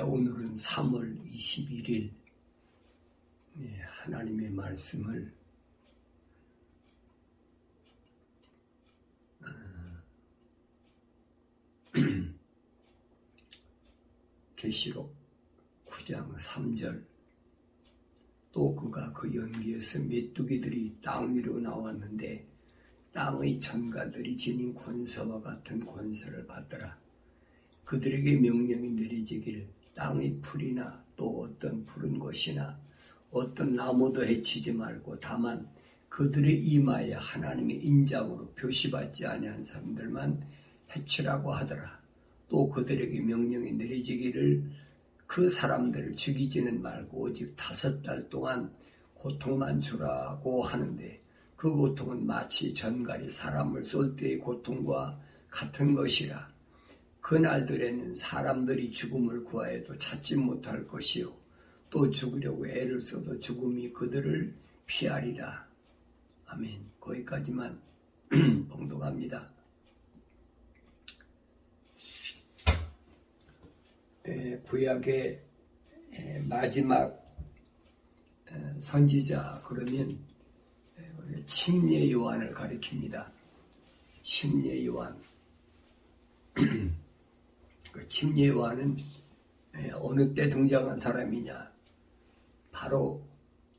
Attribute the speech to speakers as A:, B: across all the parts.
A: 오늘은 3월 21일 하나님의 말씀을 계시록 9장 3절 또 그가 그 연기에서 메뚜기들이 땅 위로 나왔는데 땅의 전가들이 지닌 권세와 같은 권세를 받더라. 그들에게 명령이 내려지기를 땅의 풀이나 또 어떤 푸른 것이나 어떤 나무도 해치지 말고 다만 그들의 이마에 하나님의 인장으로 표시받지 아니한 사람들만 해치라고 하더라. 또 그들에게 명령이 내려지기를 그 사람들을 죽이지는 말고 오직 5달 동안 고통만 주라고 하는데 그 고통은 마치 전갈이 사람을 쏠 때의 고통과 같은 것이라. 그날들에는 사람들이 죽음을 구하여도 찾지 못할 것이요 또 죽으려고 애를 써도 죽음이 그들을 피하리라. 아멘. 거기까지만 봉독합니다. 구약의 마지막 선지자 그러면 침례 요한을 가리킵니다. 침례 요한. 그 침례 요한은 어느 때 등장한 사람이냐? 바로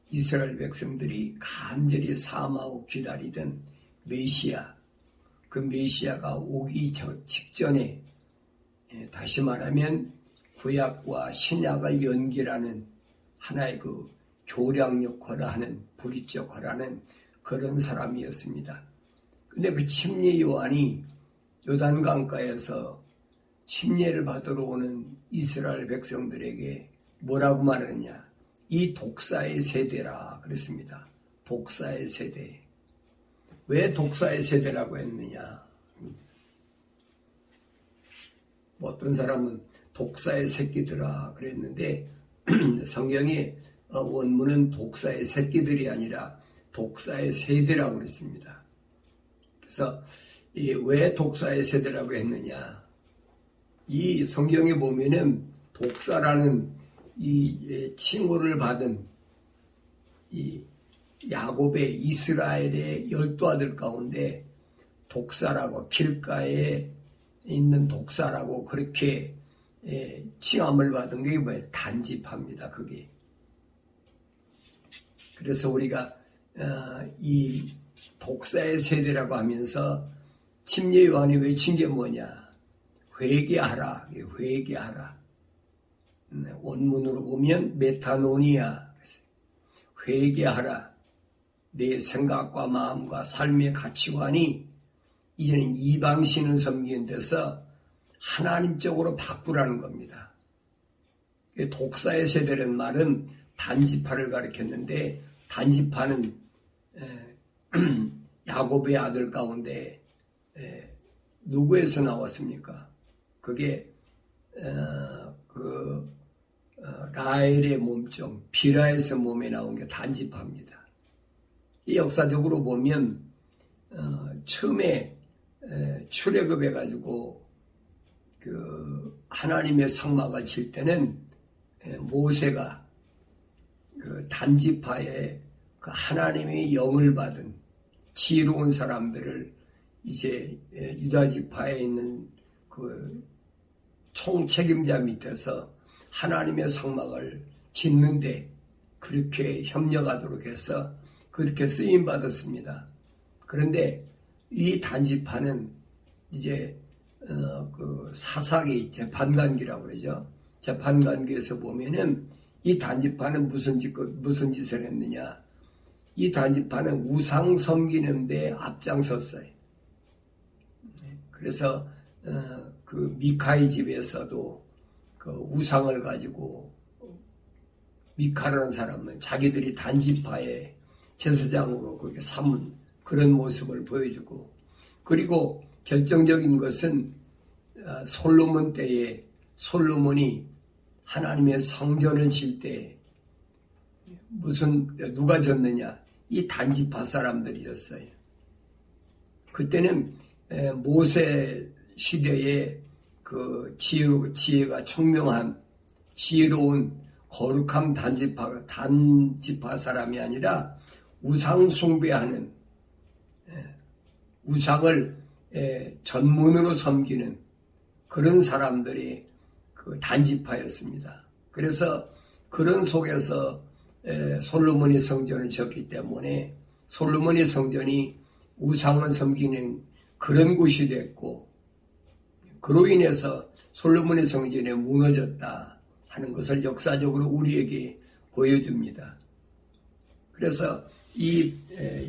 A: 이스라엘 백성들이 간절히 사모하고 기다리던 메시아. 그 메시아가 오기 직전에 다시 말하면 구약과 신약을 연결하는 하나의 그 교량 역할을 하는 브릿지 역할을 하는 그런 사람이었습니다. 근데 그 침례 요한이 요단강가에서 침례를 받으러 오는 이스라엘 백성들에게 뭐라고 말하느냐? 이 독사의 세대라 그랬습니다. 독사의 세대. 왜 독사의 세대라고 했느냐? 어떤 사람은 독사의 새끼들아 그랬는데 성경의 원문은 독사의 새끼들이 아니라 독사의 세대라고 그랬습니다. 그래서 왜 독사의 세대라고 했느냐? 이 성경에 보면은 독사라는 이 칭호를 받은 이 야곱의 이스라엘의 12아들 가운데 독사라고 길가에 있는 독사라고 그렇게 칭함을 받은 게 뭐예요? 단지파입니다. 그게. 그래서 우리가 이 독사의 세대라고 하면서 침례 요한이 외친 게 뭐냐? 회개하라. 회개하라. 원문으로 보면 메타노니아. 회개하라. 내 생각과 마음과 삶의 가치관이 이제는 이방신을 섬기는 데서 하나님적으로 바꾸라는 겁니다. 독사의 세대라는 말은 단지파를 가리켰는데 단지파는 야곱의 아들 가운데 누구에서 나왔습니까? 그게 라헬의 몸종 비라에서 몸에 나온 게 단지파입니다. 이 역사적으로 보면 처음에 출애굽해가지고 그 하나님의 성막을 칠 때는 모세가 그 단지파의 그 하나님의 영을 받은 지혜로운 사람들을 이제 유다 지파에 있는 그 총책임자 밑에서 하나님의 성막을 짓는데 그렇게 협력하도록 해서 그렇게 쓰임 받았습니다. 그런데 이 단지파는 이제 그 사사기 재판관기라고 그러죠. 재판관기에서 보면은 이 단지파는 무슨 짓을 했느냐? 이 단지파는 우상 섬기는 데 앞장섰어요. 그래서 그 미카의 집에서도 그 우상을 가지고 미카라는 사람은 자기들이 단지파의 제사장으로 그렇게 삼은 그런 모습을 보여주고, 그리고 결정적인 것은 솔로몬 때에 솔로몬이 하나님의 성전을 질 때 누가 졌느냐? 이 단지파 사람들이었어요. 그때는 모세 시대의 그 지혜가 총명한 지혜로운 거룩한 단지파 사람이 아니라 우상 숭배하는, 우상을 전문으로 섬기는 그런 사람들이 그 단지파였습니다. 그래서 그런 속에서 솔로몬의 성전을 지었기 때문에 솔로몬의 성전이 우상을 섬기는 그런 곳이 됐고, 그로 인해서 솔로몬의 성전이 무너졌다 하는 것을 역사적으로 우리에게 보여줍니다. 그래서 이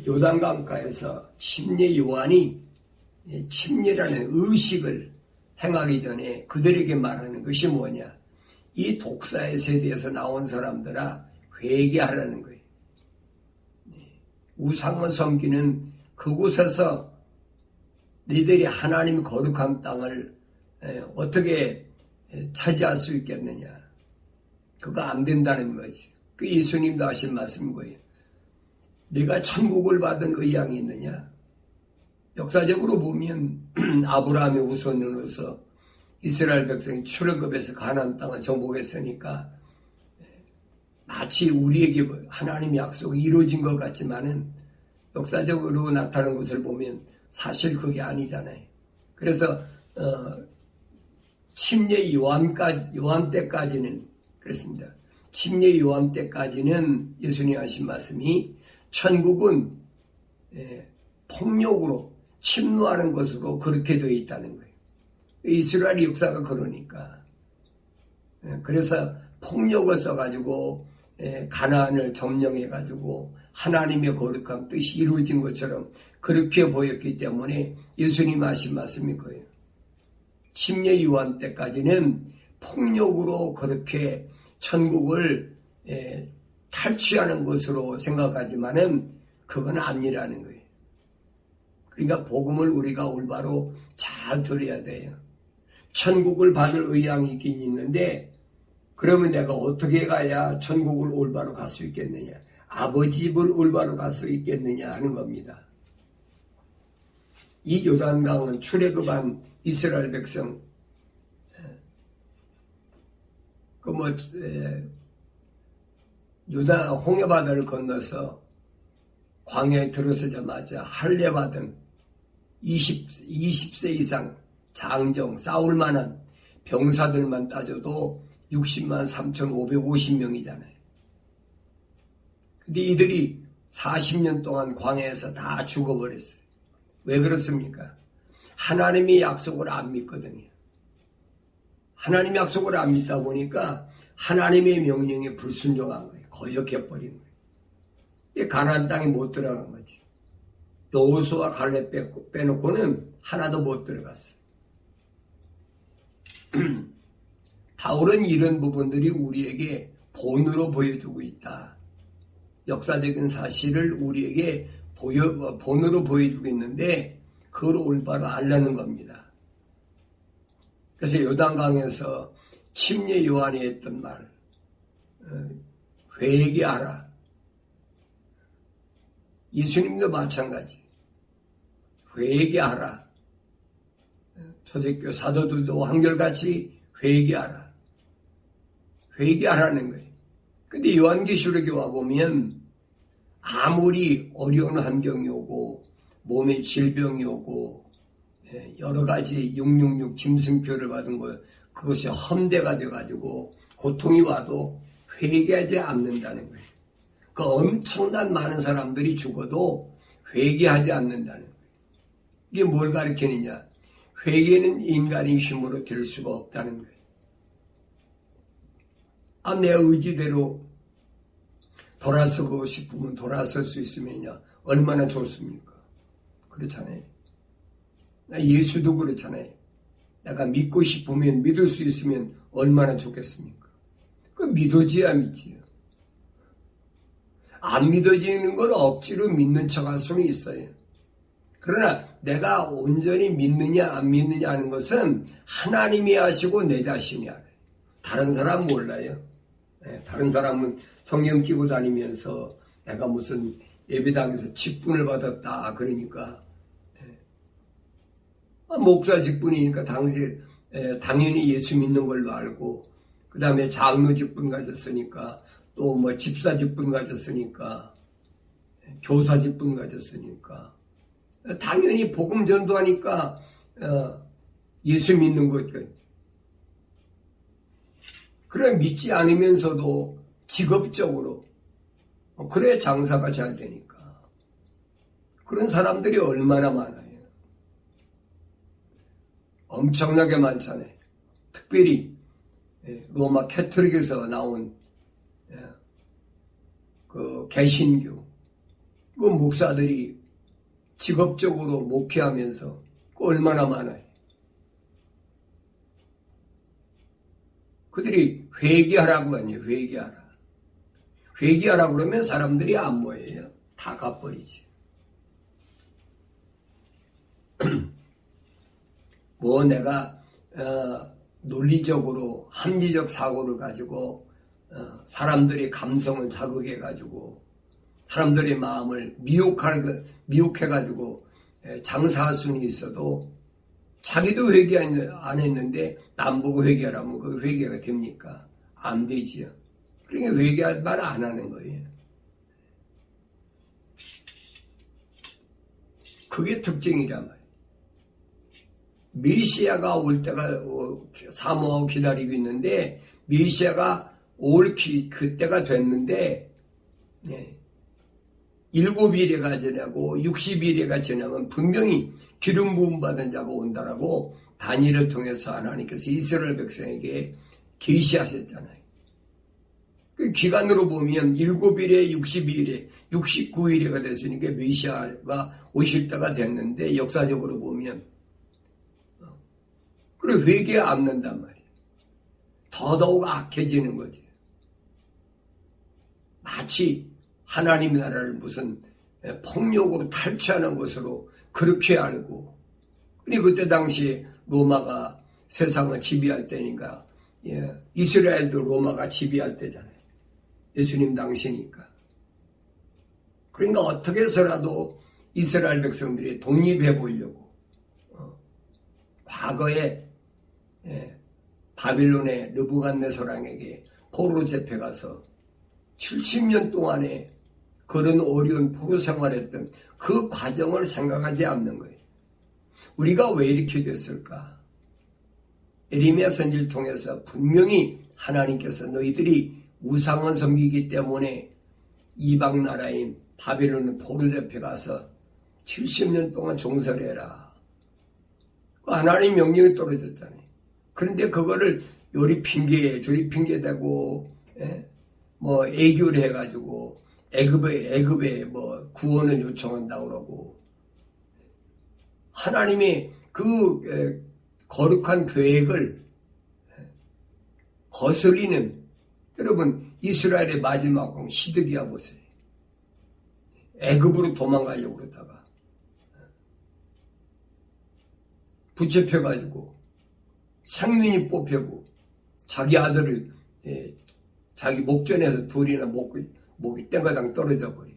A: 요단강가에서 침례 요한이 침례라는 의식을 행하기 전에 그들에게 말하는 것이 뭐냐? 이 독사의 세대에서 나온 사람들아 회개하라는 거예요. 우상을 섬기는 그곳에서 너희들이 하나님의 거룩한 땅을 어떻게 차지할 수 있겠느냐? 그거 안 된다는 거지. 그 예수님도 하신 말씀인 거예요. 네가 천국을 받은 의향이 있느냐? 역사적으로 보면 아브라함의 후손으로서 이스라엘 백성이 출애굽해서 가나안 땅을 정복했으니까 마치 우리에게 하나님의 약속이 이루어진 것 같지만은 역사적으로 나타난 것을 보면 사실 그게 아니잖아요. 그래서 침례 요한 때까지는 그렇습니다. 침례 요한 때까지는 예수님이 하신 말씀이 천국은 폭력으로 침노하는 것으로 그렇게 되어 있다는 거예요. 이스라엘 역사가 그러니까. 그래서 폭력을 써가지고 가나안을 점령해가지고 하나님의 거룩한 뜻이 이루어진 것처럼 그렇게 보였기 때문에 예수님 하신 말씀이 거예요. 침례 요한 때까지는 폭력으로 그렇게 천국을 탈취하는 것으로 생각하지만은 그건 아니라는 거예요. 그러니까 복음을 우리가 올바로 잘 들어야 돼요. 천국을 받을 의향이 있긴 있는데 그러면 내가 어떻게 가야 천국을 올바로 갈 수 있겠느냐? 아버지 집을 올바로 갈 수 있겠느냐 하는 겁니다. 이 요단강은 출애굽한 이스라엘 백성 홍해바다를 건너서 광야에 들어서자마자 할례받은 20세 이상 장정 싸울 만한 병사들만 따져도 60만 3,550명이잖아요. 근데 이들이 40년 동안 광야에서 다 죽어버렸어요. 왜 그렇습니까? 하나님의 약속을 안 믿거든요. 하나님의 약속을 안 믿다 보니까 하나님의 명령에 불순종한 거예요. 거역해버린 거예요. 가나안 땅에 못 들어간 거지. 여호수아 갈렙 빼놓고는 하나도 못 들어갔어요. 바울은 이런 부분들이 우리에게 본으로 보여주고 있다. 역사적인 사실을 우리에게 본으로 보여주고 있는데 그걸 올바로 알라는 겁니다. 그래서 요단강에서 침례 요한이 했던 말, 회개하라. 예수님도 마찬가지. 회개하라. 초대교회 사도들도 한결같이 회개하라. 회개하라는 거예요. 근데 요한계시록에 와보면 아무리 어려운 환경이 오고 몸에 질병이 오고 여러 가지 666 짐승표를 받은 거 그것이 험대가 돼가지고 고통이 와도 회개하지 않는다는 거예요. 그 엄청난 많은 사람들이 죽어도 회개하지 않는다는 거예요. 이게 뭘 가리키느냐? 회개는 인간의 힘으로 될 수가 없다는 거예요. 내 의지대로 돌아서고 싶으면 돌아설 수 있으면요 얼마나 좋습니까? 그렇잖아요. 예수도 그렇잖아요. 내가 믿고 싶으면 믿을 수 있으면 얼마나 좋겠습니까? 그 믿어지야 믿지요. 안 믿어지는 건 억지로 믿는 척할 수는 있어요. 그러나 내가 온전히 믿느냐 안 믿느냐 하는 것은 하나님이 아시고 내 자신이 알아요. 다른 사람 몰라요. 다른 사람은 성경 끼고 다니면서 내가 무슨 예배당에서 직분을 받았다 그러니까 목사 직분이니까 당연히 예수 믿는 걸로 알고, 그 다음에 장로 직분 가졌으니까, 또 뭐 집사 직분 가졌으니까, 교사 직분 가졌으니까, 당연히 복음 전도하니까 예수 믿는 거죠. 그래 믿지 않으면서도 직업적으로 그래 장사가 잘 되니까 그런 사람들이 얼마나 많아요. 엄청나게 많잖아요. 특별히 로마 캐톨릭에서 나온 그 개신교 그 목사들이 직업적으로 목회하면서 그 얼마나 많아요. 그들이 회개하라고 하니 회개하라. 회개하라고 그러면 사람들이 안 모여요. 다 가버리지. 뭐 내가 논리적으로 합리적 사고를 가지고 사람들의 감성을 자극해가지고 사람들의 마음을 미혹해가지고 장사할 수는 있어도 자기도 회개 안 했는데 남 보고 회개하라면 그 회개가 됩니까? 안 되지요. 그러니까 회개할 말 안 하는 거예요. 그게 특징이란 말이에요. 메시아가 올 때가 사모하고 기다리고 있는데 메시아가 올 그때가 됐는데 7일에가 지나고 60일에가 지나면 분명히 기름 부음 받은 자가 온다라고 다니엘을 통해서 하나님께서 이스라엘 백성에게 계시하셨잖아요. 그 기간으로 보면 7일에 62일에 69일에가 됐으니까 메시아가 오실 때가 됐는데 역사적으로 보면 그래 회개에 않는단 말이에요. 더더욱 악해지는 거지. 마치 하나님 나라를 무슨 폭력으로 탈취하는 것으로 그렇게 알고, 그리고 그때 당시에 로마가 세상을 지배할 때니까, 이스라엘도 로마가 지배할 때잖아요. 예수님 당시니까. 그러니까 어떻게 해서라도 이스라엘 백성들이 독립해 보려고, 과거에 바빌론의 느부갓네살왕에게 포로로 잡혀가서 70년 동안에 그런 어려운 포로 생활했던 그 과정을 생각하지 않는 거예요. 우리가 왜 이렇게 됐을까? 에레미야 선지를 통해서 분명히 하나님께서 너희들이 우상을 섬기기 때문에 이방 나라인 바빌론 포로 잡혀가서 70년 동안 종살해라. 하나님 명령이 떨어졌잖아요. 그런데 그거를 요리 핑계에 저리 핑계대고 뭐 애교를 해가지고 애굽에 뭐 구원을 요청한다고 그러고 하나님의 그 거룩한 계획을 거슬리는 여러분 이스라엘의 마지막 왕 시드기야 보세요. 애굽으로 도망가려고 그러다가 붙잡혀가지고 상민이 뽑혀고 자기 아들을 자기 목전에서 둘이나 목이 땡가당 떨어져 버려요.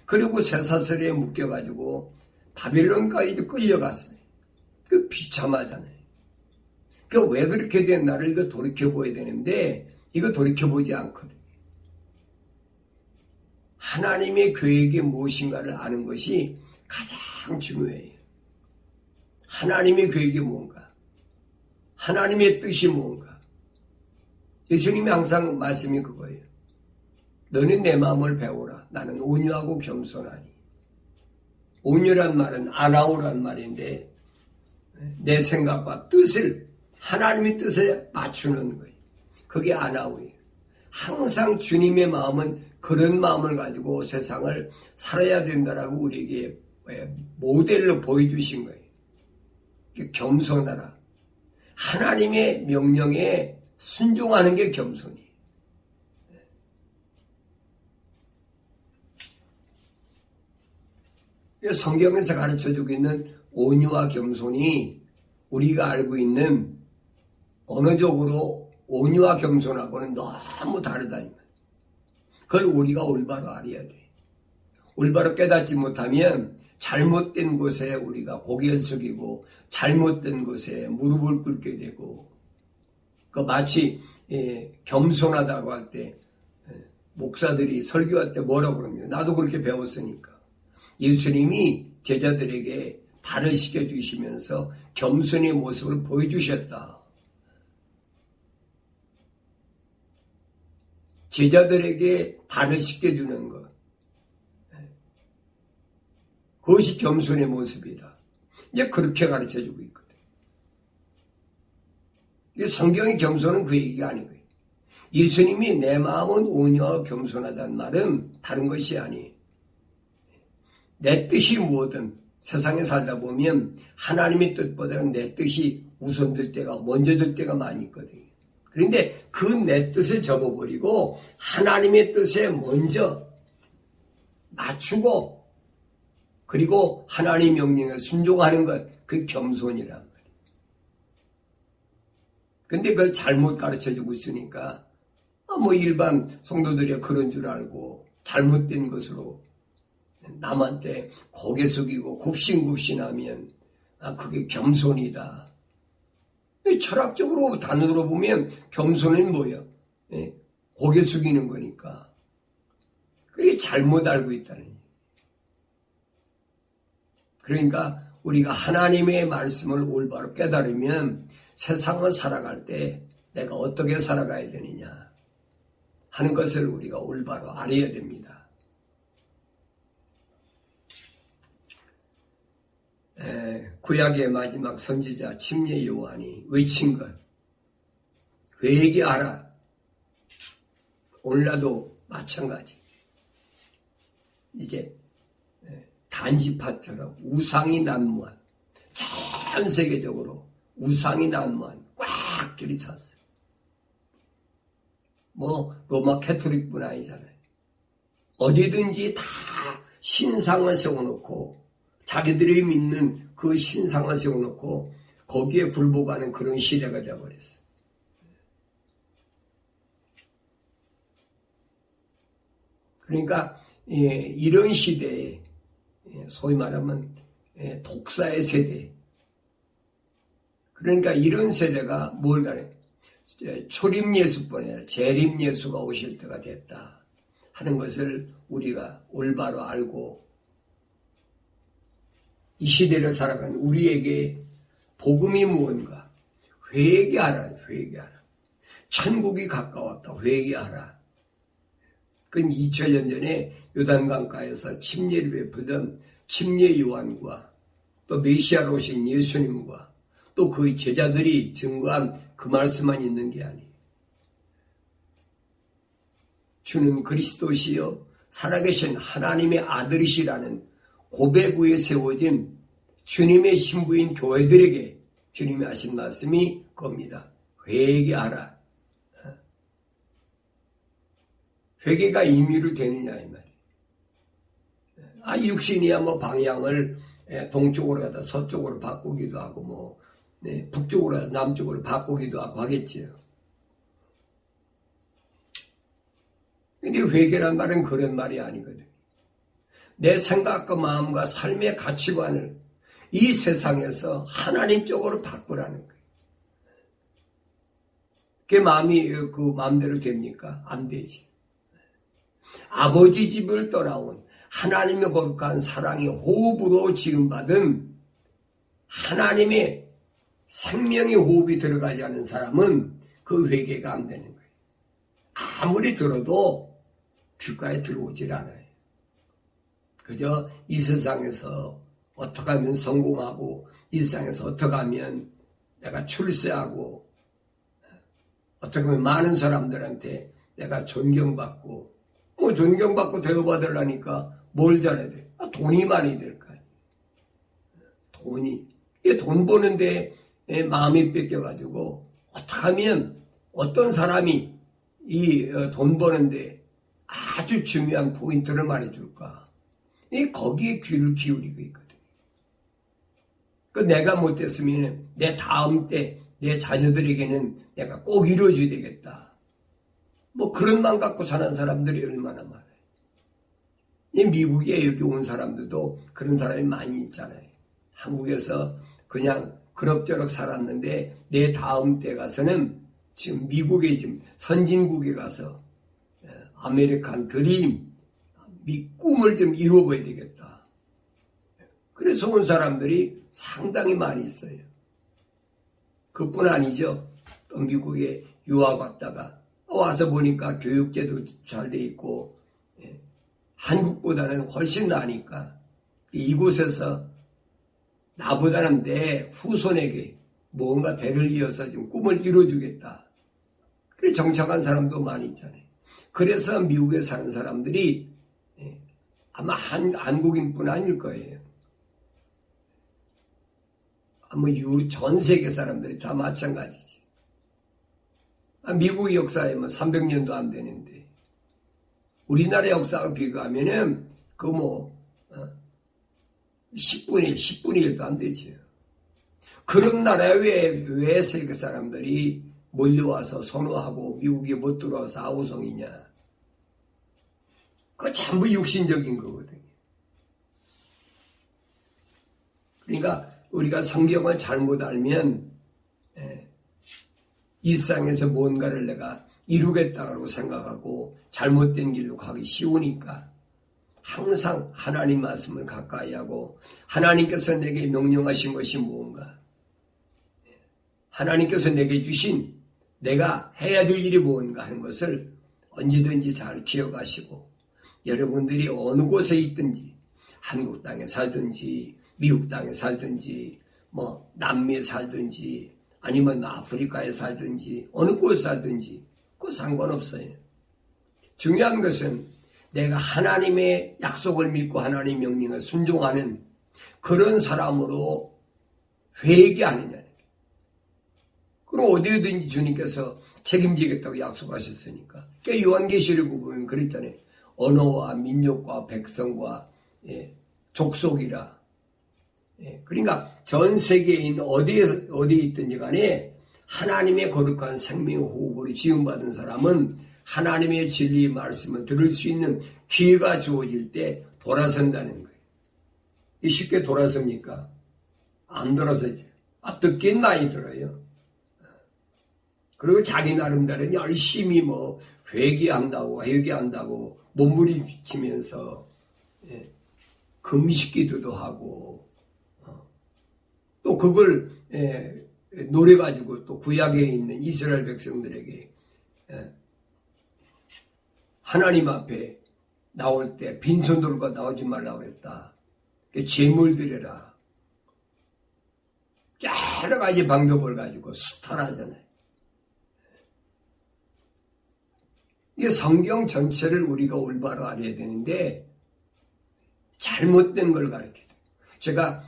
A: 그리고 쇠사슬에 묶여가지고 바빌론까지도 끌려갔어요. 그 비참하잖아요. 그 왜 그렇게 된 나를 이거 돌이켜봐야 되는데 이거 돌이켜보지 않거든요. 하나님의 계획이 무엇인가를 아는 것이 가장 중요해요. 하나님의 계획이 뭔가? 하나님의 뜻이 뭔가? 예수님이 항상 말씀이 그거예요. 너는 내 마음을 배우라. 나는 온유하고 겸손하니. 온유란 말은 아나우란 말인데 내 생각과 뜻을 하나님의 뜻에 맞추는 거예요. 그게 아나우예요. 항상 주님의 마음은 그런 마음을 가지고 세상을 살아야 된다라고 우리에게 모델로 보여주신 거예요. 겸손하라. 하나님의 명령에 순종하는 게 겸손이에요. 성경에서 가르쳐주고 있는 온유와 겸손이 우리가 알고 있는 언어적으로 온유와 겸손하고는 너무 다르다니 말이에요. 그걸 우리가 올바로 알아야 돼. 올바로 깨닫지 못하면 잘못된 곳에 우리가 고개를 숙이고 잘못된 곳에 무릎을 꿇게 되고 그 마치 겸손하다고 할 때 목사들이 설교할 때 뭐라고 그러냐. 나도 그렇게 배웠으니까. 예수님이 제자들에게 발을 씻겨주시면서 겸손의 모습을 보여주셨다. 제자들에게 발을 씻겨주는 것. 그것이 겸손의 모습이다. 이제 그렇게 가르쳐주고 있거든. 성경의 겸손은 그 얘기가 아니고요. 예수님이 내 마음은 온유하고 겸손하다는 말은 다른 것이 아니에요. 내 뜻이 무엇든 세상에 살다 보면 하나님의 뜻보다는 내 뜻이 우선될 때가 먼저 될 때가 많이 있거든요. 그런데 그 내 뜻을 접어버리고 하나님의 뜻에 먼저 맞추고 그리고 하나님 명령에 순종하는 것, 그 겸손이란 말이에요. 근데 그걸 잘못 가르쳐주고 있으니까 일반 성도들이 그런 줄 알고 잘못된 것으로 남한테 고개 숙이고 굽신굽신하면 그게 겸손이다. 철학적으로 단어로 보면 겸손은 뭐예요? 고개 숙이는 거니까. 그게 잘못 알고 있다는 얘기예요. 그러니까 우리가 하나님의 말씀을 올바로 깨달으면 세상을 살아갈 때 내가 어떻게 살아가야 되느냐 하는 것을 우리가 올바로 알아야 됩니다. 구약의 마지막 선지자 침례 요한이 외친 것, 회개하라. 오늘날도 마찬가지. 이제 단지파처럼 우상이 난무한, 전 세계적으로 우상이 난무한 꽉 들이찼어요. 로마 캐토릭뿐 아니잖아요. 어디든지 다 신상을 세워놓고 자기들이 믿는 그 신상을 세워놓고 거기에 굴복하는 그런 시대가 되어버렸어요. 그러니까 이런 시대에 소위 말하면 독사의 세대, 그러니까 이런 세대가 뭘 가래? 초림예수뿐 아니라 재림예수가 오실 때가 됐다 하는 것을 우리가 올바로 알고 이 시대를 살아가는 우리에게 복음이 무언가? 회개하라, 회개하라. 천국이 가까웠다, 회개하라. 그건 2000년 전에 요단강가에서 침례를 베푸던 침례 요한과 또 메시아로 오신 예수님과 또 그 제자들이 증거한 그 말씀만 있는 게 아니에요. 주는 그리스도시요 살아계신 하나님의 아들이시라는 고백 위에 세워진 주님의 신부인 교회들에게 주님이 하신 말씀이 겁니다. 회개하라. 회개가 임의로 되느냐 이 말이에요. 육신이야 방향을 동쪽으로 가다 서쪽으로 바꾸기도 하고 북쪽으로 가다 남쪽으로 바꾸기도 하고 하겠지요. 근데 회개란 말은 그런 말이 아니거든요. 내 생각과 마음과 삶의 가치관을 이 세상에서 하나님 쪽으로 바꾸라는 거예요. 그게 마음이 그 마음대로 됩니까? 안 되지. 아버지 집을 떠나온 하나님의 거룩한 사랑의 호흡으로 지음받은 하나님의 생명의 호흡이 들어가지 않은 사람은 그 회개가 안 되는 거예요. 아무리 들어도 귓가에 들어오질 않아요. 그저 이 세상에서 어떻게 하면 성공하고 이 세상에서 어떻게 하면 내가 출세하고 어떻게 하면 많은 사람들한테 내가 존경받고 존경받고 대우받으려니까 뭘 잘해야 돼? 돈이 많이 될 거 아니에요. 돈이. 이게 돈 버는데 마음이 뺏겨가지고 어떻게 하면 어떤 사람이 이 돈 버는데 아주 중요한 포인트를 말해줄까? 거기에 귀를 기울이고 있거든요. 내가 못됐으면 내 다음 때 내 자녀들에게는 내가 꼭 이루어줘야 되겠다. 그런 마음 갖고 사는 사람들이 얼마나 많아요. 미국에 여기 온 사람들도 그런 사람이 많이 있잖아요. 한국에서 그냥 그럭저럭 살았는데 내 다음 때 가서는 지금 미국에 지금 선진국에 가서 아메리칸 드림, 꿈을 좀 이루어봐야 되겠다. 그래서 온 사람들이 상당히 많이 있어요. 그뿐 아니죠. 또 미국에 유학 왔다가 와서 보니까 교육제도 잘 돼 있고 한국보다는 훨씬 나으니까 이곳에서 나보다는 내 후손에게 뭔가 대를 이어서 좀 꿈을 이루어주겠다. 그래 정착한 사람도 많이 있잖아요. 그래서 미국에 사는 사람들이 아마 한국인뿐 아닐 거예요. 아마 전 세계 사람들이 다 마찬가지지. 미국 역사에 뭐 300년도 안 되는데 우리나라 역사와 비교하면은 10분의 1도 안 되죠. 그런 나라에 왜 세계 사람들이 몰려와서 선호하고 미국에 못 들어와서 아우성이냐. 그거 전부 육신적인 거거든요. 그러니까 우리가 성경을 잘못 알면 이 세상에서 뭔가를 내가 이루겠다고 생각하고 잘못된 길로 가기 쉬우니까 항상 하나님 말씀을 가까이 하고 하나님께서 내게 명령하신 것이 무언가, 하나님께서 내게 주신 내가 해야 될 일이 무언가 하는 것을 언제든지 잘 기억하시고 여러분들이 어느 곳에 있든지 한국 땅에 살든지 미국 땅에 살든지 뭐 남미에 살든지 아니면 아프리카에 살든지 어느 곳에 살든지 그거 상관없어요. 중요한 것은 내가 하나님의 약속을 믿고 하나님의 명령에 순종하는 그런 사람으로 회개하느냐. 그럼 어디든지 주님께서 책임지겠다고 약속하셨으니까. 그러니까 요한계시록 보면 그랬잖아요. 언어와 민족과 백성과 족속이라. 그러니까 전 세계인 어디에 있든지 간에 하나님의 거룩한 생명 호흡으로 지음받은 사람은 하나님의 진리 말씀을 들을 수 있는 기회가 주어질 때 돌아선다는 거예요. 쉽게 돌아섭니까? 안 돌아서지. 듣긴 많이 들어요. 그리고 자기 나름대로 열심히 회개한다고 몸부림치면서 금식 기도도 하고 또 그걸 노래 가지고 또 구약에 있는 이스라엘 백성들에게 하나님 앞에 나올 때 빈손으로 나오지 말라고 그랬다. 제물 드려라. 여러 가지 방법을 가지고 수탈하잖아요. 이게 성경 전체를 우리가 올바로 알아야 되는데 잘못된 걸 가르쳐요. 제가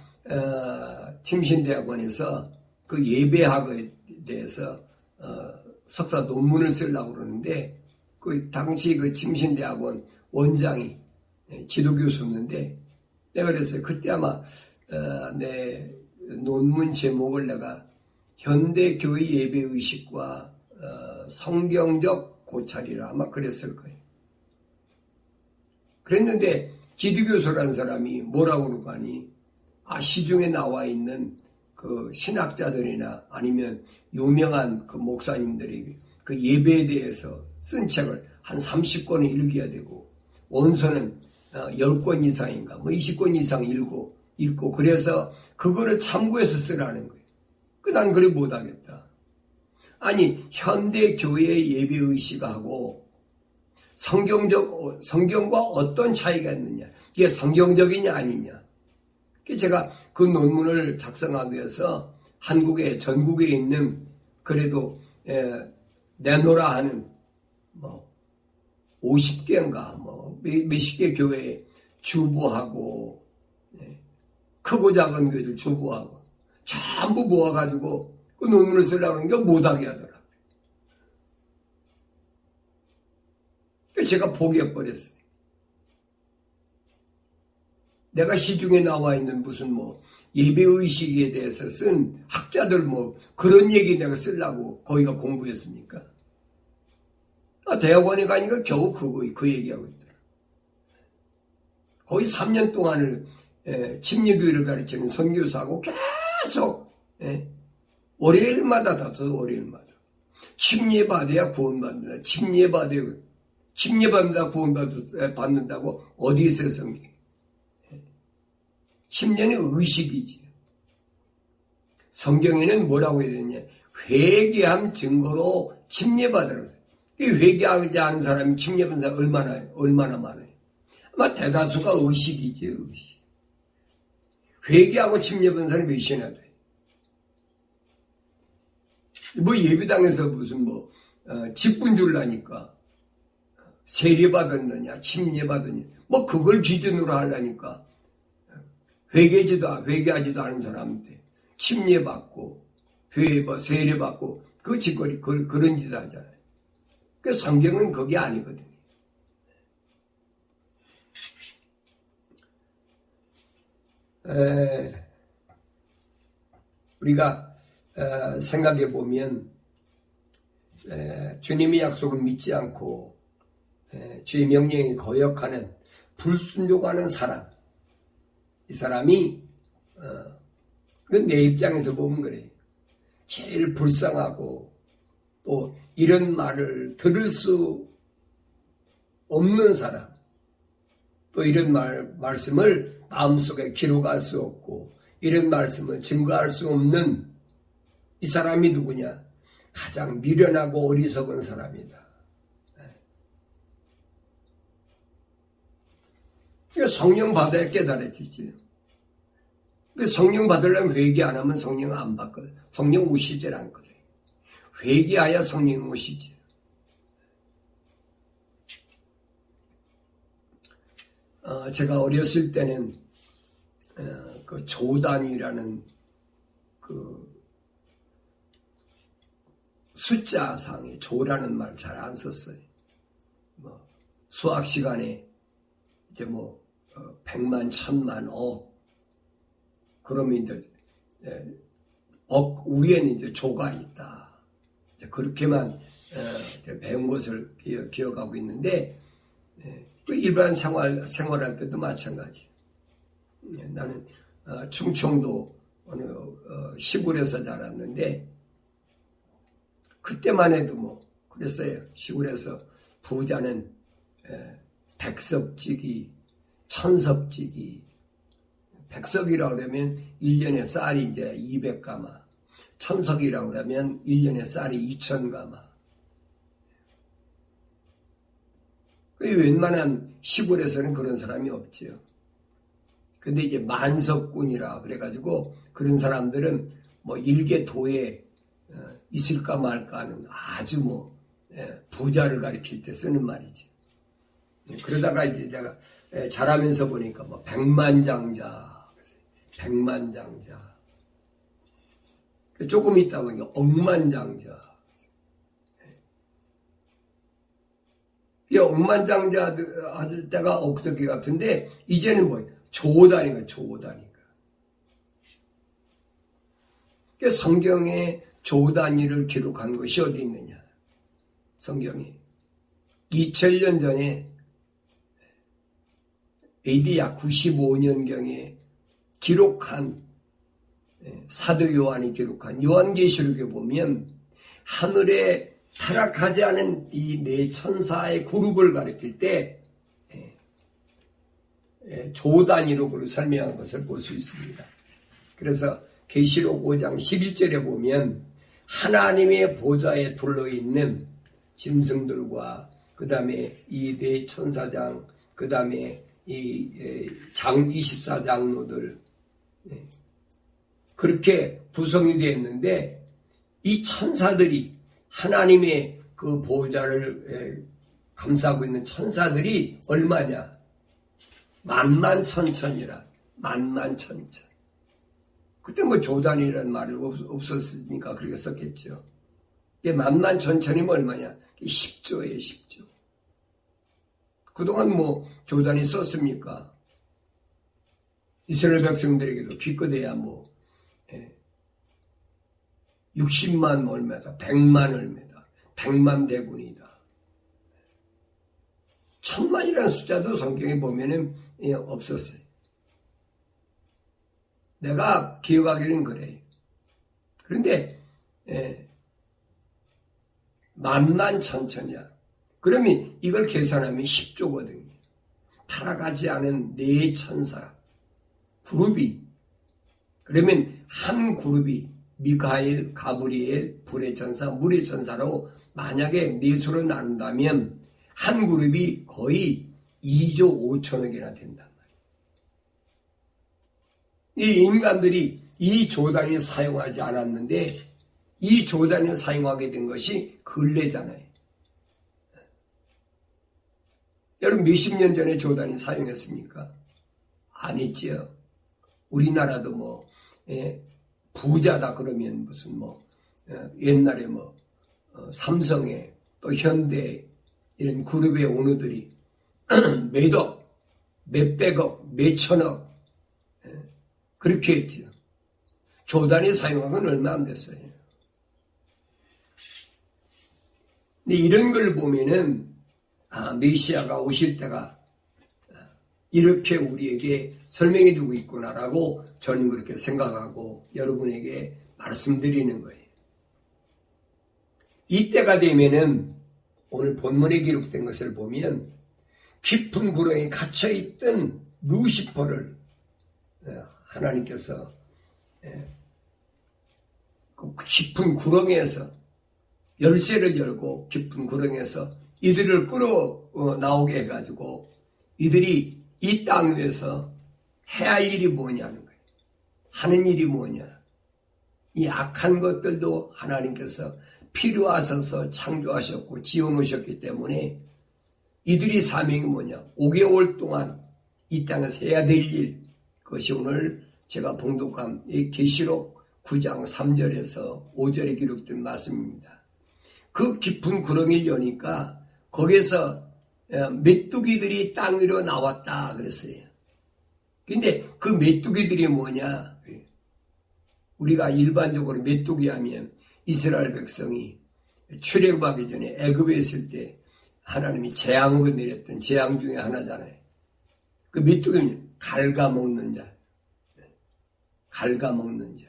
A: 침신대학원에서 그 예배학에 대해서 석사 논문을 쓰려고 그러는데 그 당시 그 침신대학원 원장이 지도교수였는데 내가 그랬어요. 그때 아마 내 논문 제목을 내가 현대교회 예배의식과 성경적 고찰이라 아마 그랬을 거예요. 그랬는데 기독교수라는 사람이 뭐라고 그러고 하니 시중에 나와 있는 그 신학자들이나 아니면 유명한 그 목사님들이 그 예배에 대해서 쓴 책을 한 30권을 읽어야 되고 원서는 10권 이상인가 20권 이상 읽고 그래서 그거를 참고해서 쓰라는 거예요. 난 그래 못하겠다. 아니 현대 교회의 예배의식하고 성경과 어떤 차이가 있느냐, 이게 성경적이냐 아니냐. 제가 그 논문을 작성하기 위해서 전국에 있는 그래도 내노라 하는 50개인가 몇십 개 교회 주보하고 크고 작은 교회들 주보하고 전부 모아가지고 그 논문을 쓰려고 하는 게 못하게 하더라고요. 그래서 제가 포기해버렸어요. 내가 시중에 나와 있는 무슨 예배의식에 대해서 쓴 학자들 그런 얘기 내가 쓰려고 거기가 공부했습니까? 대학원에 가니까 겨우 그 얘기하고 있더라. 거의 3년 동안을 침례교회를 가르치는 선교사하고 계속 월요일마다 다투어. 월요일마다 침례받아야 구원받는다. 침례받는다 구원받는다고 어디 있어요 성경? 침례는 의식이지. 성경에는 뭐라고 해야 되냐? 회개한 증거로 침례받으라고 해요. 회개하지 않은 사람이 침례받는 사람이 얼마나 많아요? 아마 대다수가 의식이지, 의식. 회개하고 침례받는 사람이 몇이나 돼? 뭐 예배당에서 무슨 직분 줄라니까 세례받았느냐, 침례받았느냐, 뭐 그걸 기준으로 하려니까 회개하지도 않은 사람한테 침례받고 세례받고 그 짓거리 그런 짓을 하잖아요. 그 성경은 그게 아니거든요. 우리가 생각해 보면 주님의 약속을 믿지 않고 주의 명령에 거역하는 불순종하는 사람, 이 사람이 내 입장에서 보면 그래요. 제일 불쌍하고 또 이런 말을 들을 수 없는 사람, 또 이런 말씀을 마음속에 기록할 수 없고 이런 말씀을 증거할 수 없는 이 사람이 누구냐? 가장 미련하고 어리석은 사람이다. 성령 받아야 깨달아지지. 성령 받으려면 회개 안 하면 성령 안 받거든. 성령 오시질 않거든. 회개하여 성령 오시지. 제가 어렸을 때는 그 조단위라는 그 숫자상에 조라는 말 잘 안 썼어요. 수학 시간에 이제 100만, 1000만, 억. 그러면 이제 억 위에는 이제 조가 있다. 이제 그렇게만 배운 것을 기억하고 있는데, 그 일반 생활할 때도 마찬가지. 나는 충청도 어느 시골에서 자랐는데, 그때만 해도 그랬어요. 시골에서 부자는 백석지기, 천석지기. 백석이라고 그러면 1년에 쌀이 이제 200가마. 천석이라고 그러면 1년에 쌀이 2000가마. 웬만한 시골에서는 그런 사람이 없지요. 근데 이제 만석군이라 그래가지고 그런 사람들은 일개도에 있을까 말까 하는 아주 부자를 가리킬 때 쓰는 말이지. 그러다가 이제 내가 자라면서 보니까 백만장자, 백만장자. 조금 있다 보니까 억만장자. 이 억만장자 할 때가 엊그저께 같은데, 이제는 조단인가, 조단인가. 성경에 조단위를 기록한 것이 어디 있느냐? 성경이 2000년 전에 AD 약 95년경에 기록한 사도 요한이 기록한 요한계시록에 보면 하늘에 타락하지 않은 이 네 천사의 그룹을 가리킬 때 조단위로 그걸 설명한 것을 볼 수 있습니다. 그래서 계시록 5장 11절에 보면 하나님의 보좌에 둘러있는 짐승들과 그 다음에 이 네 천사장, 그 다음에 이 24장로들 그렇게 구성이 되어 있는데, 이 천사들이 하나님의 그 보좌를 감싸고 있는 천사들이 얼마냐? 만만천천이라. 만만천천. 그때 조단이라는 말이 없었으니까 그렇게 썼겠죠. 이게 만만천천이면 얼마냐? 10조예요, 10조. 그동안 조단이 썼습니까? 이스라엘 백성들에게도 기껏해야 60만 얼마다, 100만 얼마다, 100만 대군이다. 천만이라는 숫자도 성경에 보면은 없었어요. 내가 기억하기는 그래요. 그런데 만만천천이야. 그러면 이걸 계산하면 10조거든요. 타락하지 않은 네 천사 그룹이, 그러면 한 그룹이 미카엘, 가브리엘, 불의 천사, 물의 천사로 만약에 네 수로 나눈다면 한 그룹이 거의 2조 5천억이나 된단 말이에요. 이 인간들이 이 조단위 사용하지 않았는데 이 조단위를 사용하게 된 것이 근래잖아요. 여러분 몇십 년 전에 조단위 사용했습니까? 안 했지요. 우리나라도 부자다 그러면 무슨 옛날에 삼성에 또 현대 이런 그룹의 오너들이 몇억, 몇백억, 몇천억 그렇게 했죠. 조단위 사용한 건 얼마 안 됐어요. 근데 이런 걸 보면은 메시아가 오실 때가 이렇게 우리에게 설명해 두고 있구나라고 저는 그렇게 생각하고 여러분에게 말씀드리는 거예요. 이때가 되면은 오늘 본문에 기록된 것을 보면 깊은 구렁에 갇혀있던 루시퍼를 하나님께서 그 깊은 구렁에서 열쇠를 열고 깊은 구렁에서 이들을 끌어 나오게 해가지고 이들이 이 땅 위에서 해야 할 일이 뭐냐는 거예요. 하는 일이 뭐냐. 이 악한 것들도 하나님께서 필요하셔서 창조하셨고 지어놓으셨기 때문에 이들이 사명이 뭐냐. 5개월 동안 이 땅에서 해야 될 일. 그것이 오늘 제가 봉독한 이 계시록 9장 3절에서 5절에 기록된 말씀입니다. 그 깊은 구렁이를 여니까 거기에서 메뚜기들이 땅 위로 나왔다 그랬어요. 근데 그 메뚜기들이 뭐냐? 우리가 일반적으로 메뚜기 하면 이스라엘 백성이 출애굽하기 전에 애굽에 있을 때 하나님이 재앙으로 내렸던 재앙 중에 하나잖아요. 그 메뚜기는 갉아먹는 자. 갉아먹는 자.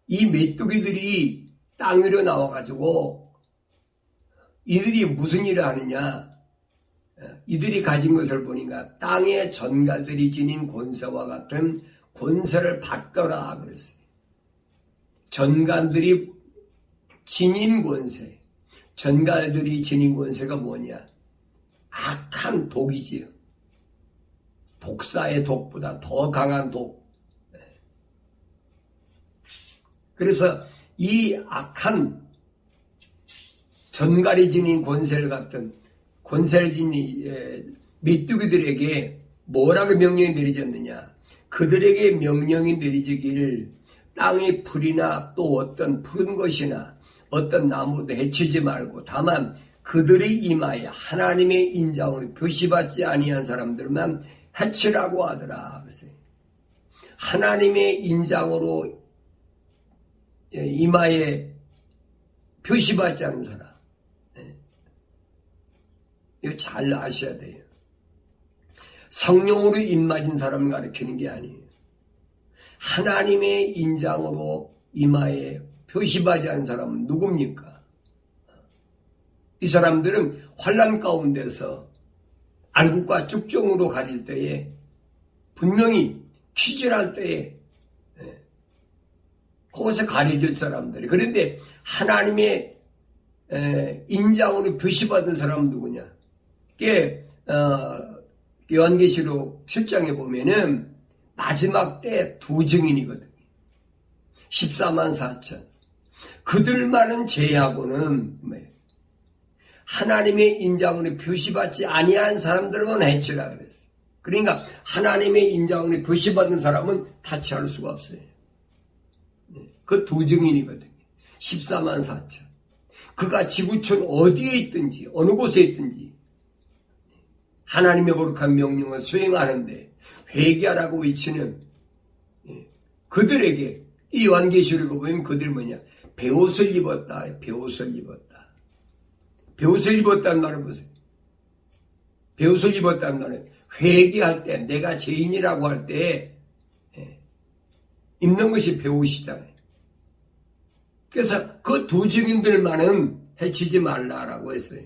A: 이 메뚜기들이 땅 위로 나와가지고 이들이 무슨 일을 하느냐? 이들이 가진 것을 보니까 땅의 전갈들이 지닌 권세와 같은 권세를 받더라 그랬어요. 전갈들이 지닌 권세. 전갈들이 지닌 권세가 뭐냐? 악한 독이지요. 독사의 독보다 더 강한 독. 그래서 이 악한 전갈이 지닌 권세를 갖던 권세를 지닌 메뚜기들에게 뭐라고 명령이 내려졌느냐. 그들에게 명령이 내려지기를 땅의 풀이나 또 어떤 푸른 것이나 어떤 나무도 해치지 말고 다만 그들의 이마에 하나님의 인장으로 표시받지 아니한 사람들만 해치라고 하더라. 그래서 하나님의 인장으로 이마에 표시받지 않은 사람. 이거 잘 아셔야 돼요. 성령으로 입맞은 사람을 가리키는 게 아니에요. 하나님의 인장으로 이마에 표시받지 않은 사람은 누굽니까? 이 사람들은 환난 가운데서 알곡과 쭉정으로 가릴 때에 분명히 기절할 때에 그것에 가려질 사람들이. 그런데 하나님의 인장으로 표시받은 사람은 누구냐? 그게 요한계시록 7장에 보면은 마지막 때 두 증인이거든요. 14만 4천. 그들만은 제하고는 하나님의 인장으로 표시받지 아니한 사람들만 해치라 그랬어요. 그러니까 하나님의 인장으로 표시받는 사람은 타치할 수가 없어요. 그 두 증인이거든요. 14만 4천. 그가 지구촌 어디에 있든지 어느 곳에 있든지 하나님의 거룩한 명령을 수행하는데 회개하라고 외치는 그들에게 이 요한계시록을 보면 그들 뭐냐? 베옷을 입었다. 베옷을 입었다. 베옷을 입었다는 말은 보세요. 배옷을 입었다는 말은 회개할 때, 내가 죄인이라고 할 때 입는 것이 배옷이잖아요. 그래서 그 두 증인들만은 해치지 말라라고 했어요.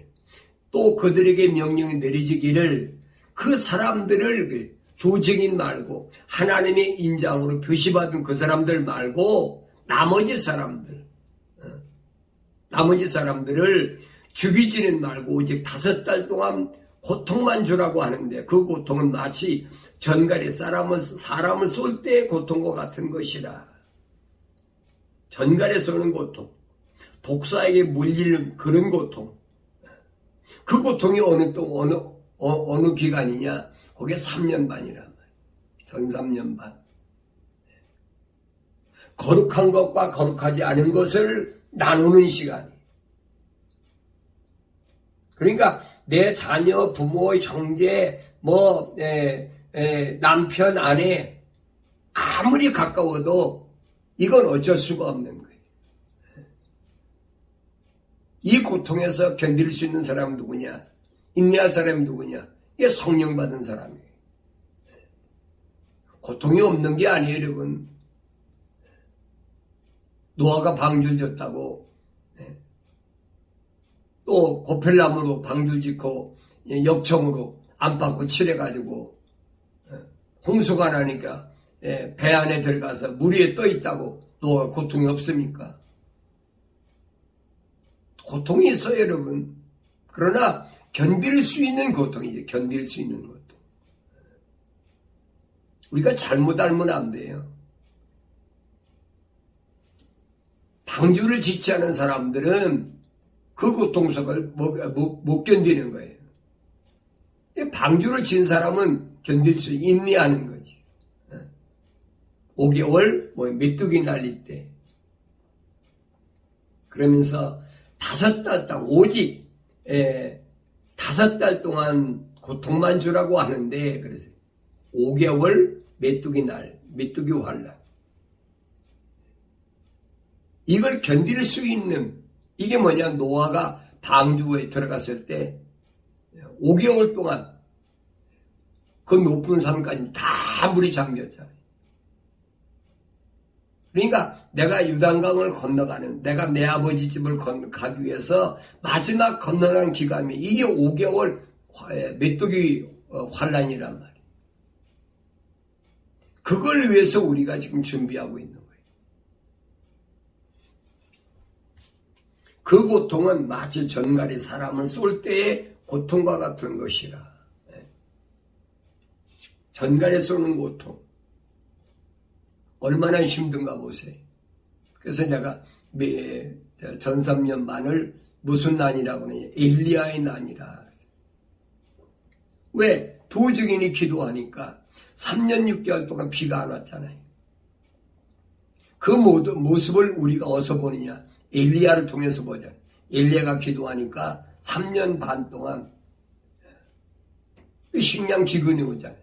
A: 또 그들에게 명령이 내려지기를 그 사람들을 두 증인 말고 하나님의 인장으로 표시받은 그 사람들 말고 나머지 사람들을 죽이지는 말고 오직 5달 동안 고통만 주라고 하는데 그 고통은 마치 전갈이 사람을 쏠 때의 고통과 같은 것이라. 전갈에 쏘는 고통, 독사에게 물리는 그런 고통. 그 고통이 어느 기간이냐? 그게 3년 반이란 말이에요. 전 3년 반. 거룩한 것과 거룩하지 않은 것을 나누는 시간이. 그러니까 내 자녀, 부모, 형제, 남편, 아내 아무리 가까워도 이건 어쩔 수가 없는 거예요. 이 고통에서 견딜 수 있는 사람은 누구냐? 인내할 사람이 누구냐? 이게 성령 받은 사람이에요. 고통이 없는 게 아니에요, 여러분. 노아가 방주를 졌다고 또 고펠나무로 방주 짓고 역청으로 안팎고 칠해가지고 홍수가 나니까 배 안에 들어가서 물 위에 떠 있다고 노아가 고통이 없습니까? 고통이 있어요, 여러분. 그러나 견딜 수 있는 고통이죠. 견딜 수 있는 고통. 우리가 잘못 알면 안 돼요. 방주를 짓지 않은 사람들은 그 고통 속을 못 견디는 거예요. 방주를 진 사람은 견딜 수 인내하는 거지. 5개월 메뚜기 날릴 때. 그러면서 5달 동안 오직 5달 동안 고통만 주라고 하는데 그래서 5개월 메뚜기 환란. 이걸 견딜 수 있는 이게 뭐냐? 노아가 방주에 들어갔을 때 5개월 동안 그 높은 산까지 다 물이 잠겼잖아요. 그러니까 내가 요단강을 건너가는, 내가 내 아버지 집을 가기 위해서 마지막 건너가는 기간이 이게 5개월 메뚜기 환란이란 말이에요. 그걸 위해서 우리가 지금 준비하고 있는 거예요. 그 고통은 마치 전갈이 사람을 쏠 때의 고통과 같은 것이라. 전갈에 쏘는 고통. 얼마나 힘든가 보세요. 그래서 내가 전 3년 반을 무슨 난이라고 하느냐. 엘리야의 난이라. 왜? 두 증인이 기도하니까 3년 6개월 동안 비가 안 왔잖아요. 그 모습을 우리가 어디서 보느냐. 엘리야를 통해서 보자. 엘리야가 기도하니까 3년 반 동안 그 식량 기근이 오잖아요.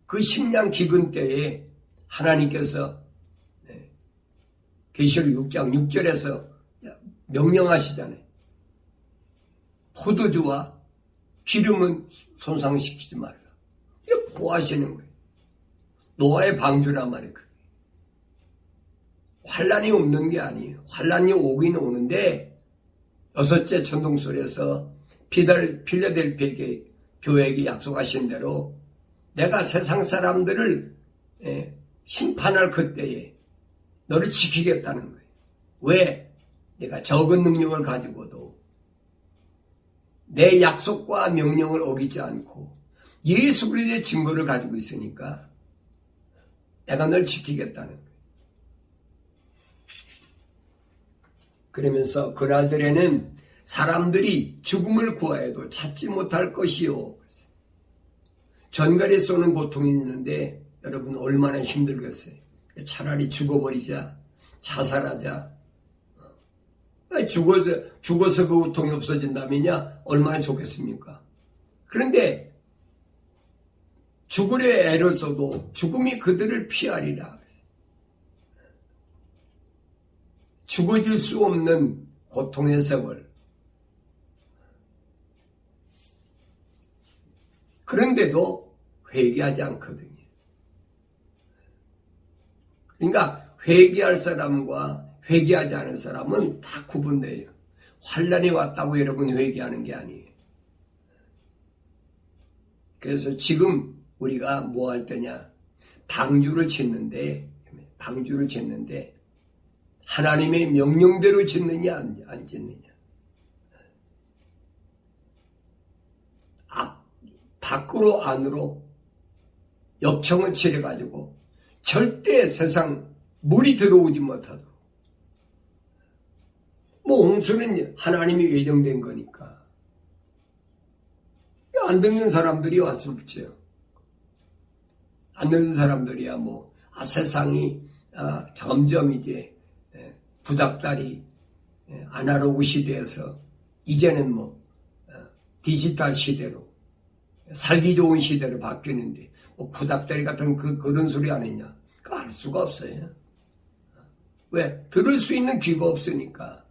A: 그 식량 기근 때에 하나님께서 계시록 6장 6절에서 명령하시잖아요. 포도주와 기름은 손상시키지 말라. 이거 보호하시는 거예요. 노아의 방주란 말이에요. 환란이 없는 게 아니에요. 환란이 오긴 오는데 6째 천둥소리에서 필라델피아 교회에게 약속하신 대로 내가 세상 사람들을 심판할 그때에 너를 지키겠다는 거예요. 왜? 내가 적은 능력을 가지고도 내 약속과 명령을 어기지 않고 예수 그리스도의 증거를 가지고 있으니까 내가 널 지키겠다는 거예요. 그러면서 그날들에는 사람들이 죽음을 구하여도 찾지 못할 것이요. 전갈에 쏘는 고통이 있는데 여러분 얼마나 힘들겠어요. 차라리 죽어버리자. 자살하자. 죽어서 그 고통이 없어진다면야 얼마나 좋겠습니까? 그런데 죽으려 애를 써도 죽음이 그들을 피하리라. 죽어질 수 없는 고통의 세월. 그런데도 회개하지 않거든요. 그러니까 회개할 사람과 회개하지 않은 사람은 다 구분돼요. 환난이 왔다고 여러분 회개하는 게 아니에요. 그래서 지금 우리가 뭐 할 때냐? 방주를 짓는데 하나님의 명령대로 짓느냐 안 짓느냐? 밖으로 안으로 역청을 칠해가지고 절대 세상 물이 들어오지 못하도록. 뭐 홍수는 하나님이 예정된 거니까. 안 듣는 사람들이 와서 붙여요. 안 듣는 사람들이야 세상이 점점 이제 구닥다리 아날로그 시대에서 이제는 디지털 시대로 살기 좋은 시대로 바뀌는데 구닥다리 같은 그런 소리 안 했냐? 그거 알 수가 없어요. 왜? 들을 수 있는 귀가 없으니까.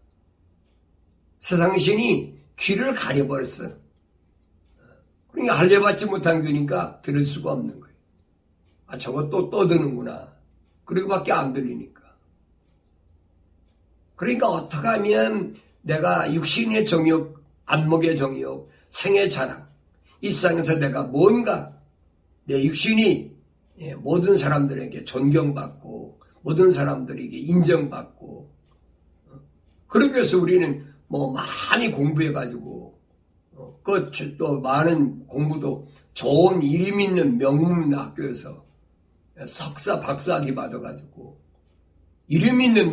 A: 세상 신이 귀를 가려버렸어. 그러니까 할례받지 못한 귀니까 들을 수가 없는 거예요. 저거 또 떠드는구나. 그리고밖에 안 들리니까. 그러니까 어떻게 하면 내가 육신의 정욕, 안목의 정욕, 생의 자랑, 이 세상에서 내가 뭔가 내 육신이 모든 사람들에게 존경받고 모든 사람들에게 인정받고 그러기 위해서 우리는 많이 공부해가지고 또 많은 공부도 좋은 이름 있는 명문 학교에서 석사 박사학위 받아가지고 이름 있는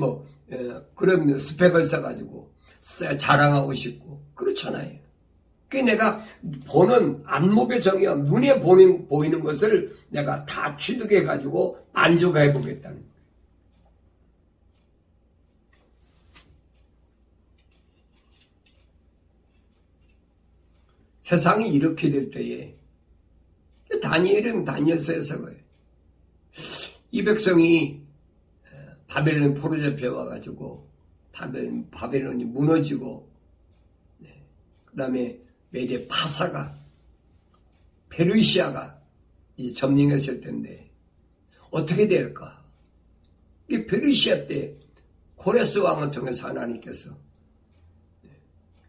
A: 그런 스펙을 써가지고 자랑하고 싶고 그렇잖아요. 그게 내가 보는 안목의 정의와 눈에 보이는 것을 내가 다 취득해가지고 만족해 보겠다는 거예요. 세상이 이렇게 될 때에 다니엘은 다니엘서에서 그래요. 이 백성이 바벨론 포로 잡혀와가지고 바벨론이 무너지고 그 다음에 메대 파사가 페르시아가 이제 점령했을 텐데 어떻게 될까? 이 페르시아 때 코레스 왕을 통해서 하나님께서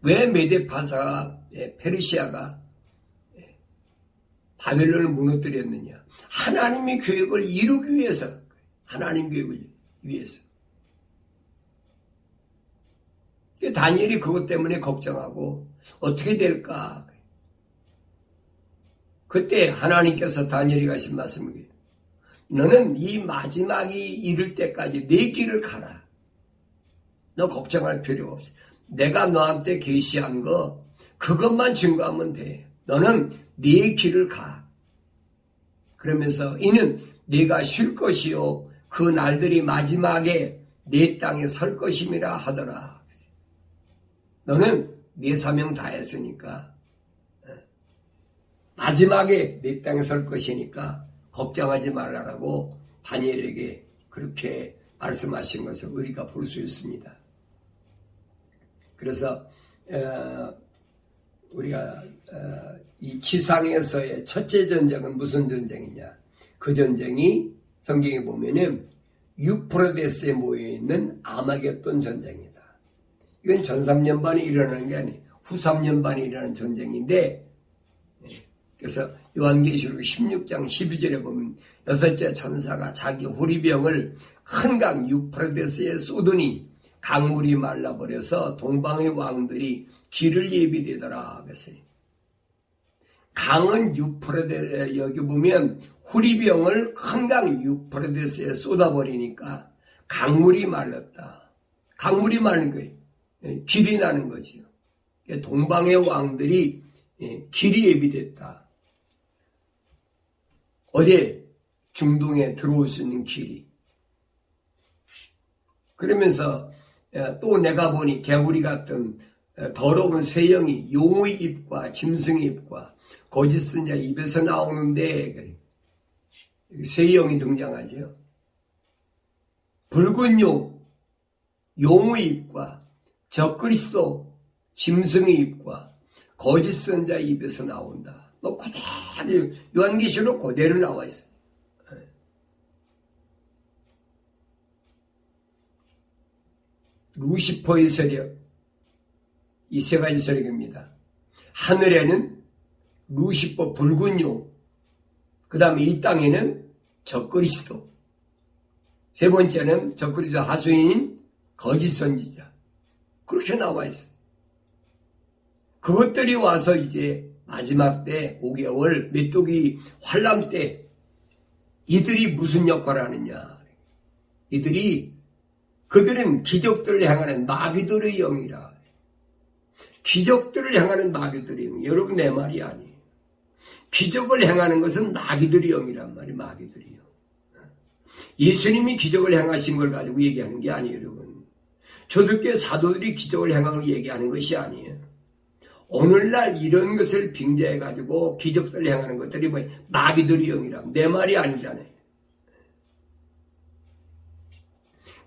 A: 왜 메대 파사가 페르시아가 바벨론을 무너뜨렸느냐? 하나님의 계획을 이루기 위해서, 하나님 계획을 위해서. 다니엘이 그것 때문에 걱정하고 어떻게 될까? 그때 하나님께서 다니엘이 하신 말씀이에요. 너는 이 마지막이 이를 때까지 내 길을 가라. 너 걱정할 필요가 없어. 내가 너한테 계시한 거 그것만 증거하면 돼. 너는 네 길을 가. 그러면서 이는 네가 쉴 것이요 그 날들이 마지막에 네 땅에 설 것임이라 하더라. 너는 네 사명 다 했으니까 마지막에 네 땅에 설 것이니까 걱정하지 말라라고 다니엘에게 그렇게 말씀하신 것을 우리가 볼 수 있습니다. 그래서 우리가 이 지상에서의 첫째 전쟁은 무슨 전쟁이냐? 그 전쟁이 성경에 보면은 유프라데스에 모여있는 아마겟돈 전쟁이다. 이건 전 3년반에 일어나는 게 아니에요. 후 3년반에 일어나는 전쟁인데, 그래서 요한계시록 16장 12절에 보면 여섯째 천사가 자기 호리병을 큰 강 유프라데스에 쏟으니 강물이 말라버려서 동방의 왕들이 길을 예비되더라 그랬어요. 강은 유프라데스, 여기 보면 호리병을 큰 강 유프라데스에 쏟아버리니까 강물이 말랐다. 강물이 마른 거예요. 길이 나는 거지요. 동방의 왕들이 길이 예비됐다. 어디에? 중동에 들어올 수 있는 길이. 그러면서 또 내가 보니 개구리 같은 더러운 새형이 용의 입과 짐승의 입과 거짓 선자 입에서 나오는데 새형이 등장하죠. 붉은 용의 입과 적그리스도 짐승의 입과 거짓 선자 입에서 나온다. 그대로 아주 요한계시록 그대로 나와 있어요. 루시퍼의 세력, 이 세 가지 세력입니다. 하늘에는 루시퍼 붉은 용, 그 다음에 이 땅에는 적그리스도, 세 번째는 적그리스도 하수인인 거짓 선지자. 그렇게 나와 있어요. 그것들이 와서 이제 마지막 때 5개월 메뚜기 환란 때 이들이 무슨 역할을 하느냐. 그들은 기적들을 향하는 마귀들의 영이라. 기적들을 향하는 마귀들의 영. 여러분 내 말이 아니에요. 기적을 향하는 것은 마귀들의 영이란 말이에요. 마귀들의 영. 예수님이 기적을 행하신 걸 가지고 얘기하는 게 아니에요. 여러분. 초대교회 사도들이 기적을 행한 걸 얘기하는 것이 아니에요. 오늘날 이런 것을 빙자해가지고 기적들을 행하는 것들이 뭐 마귀들의 영이라. 내 말이 아니잖아요.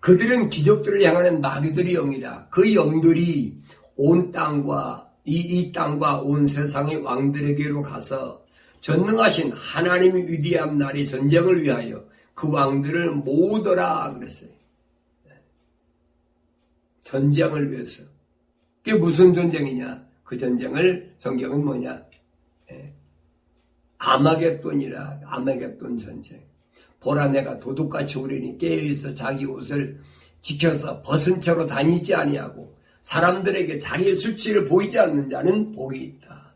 A: 그들은 기적들을 향하는 마귀들의 영이라. 그 영들이 온 땅과 이 땅과 온 세상의 왕들에게로 가서 전능하신 하나님의 위대한 날의 전쟁을 위하여 그 왕들을 모으더라 그랬어요. 전쟁을 위해서. 그게 무슨 전쟁이냐? 그 전쟁을 성경은 뭐냐? 아마겟돈이라. 아마겟돈 전쟁. 보라 내가 도둑같이 우리니 깨어있어 자기 옷을 지켜서 벗은 채로 다니지 아니하고 사람들에게 자기의 수치를 보이지 않는 자는 복이 있다.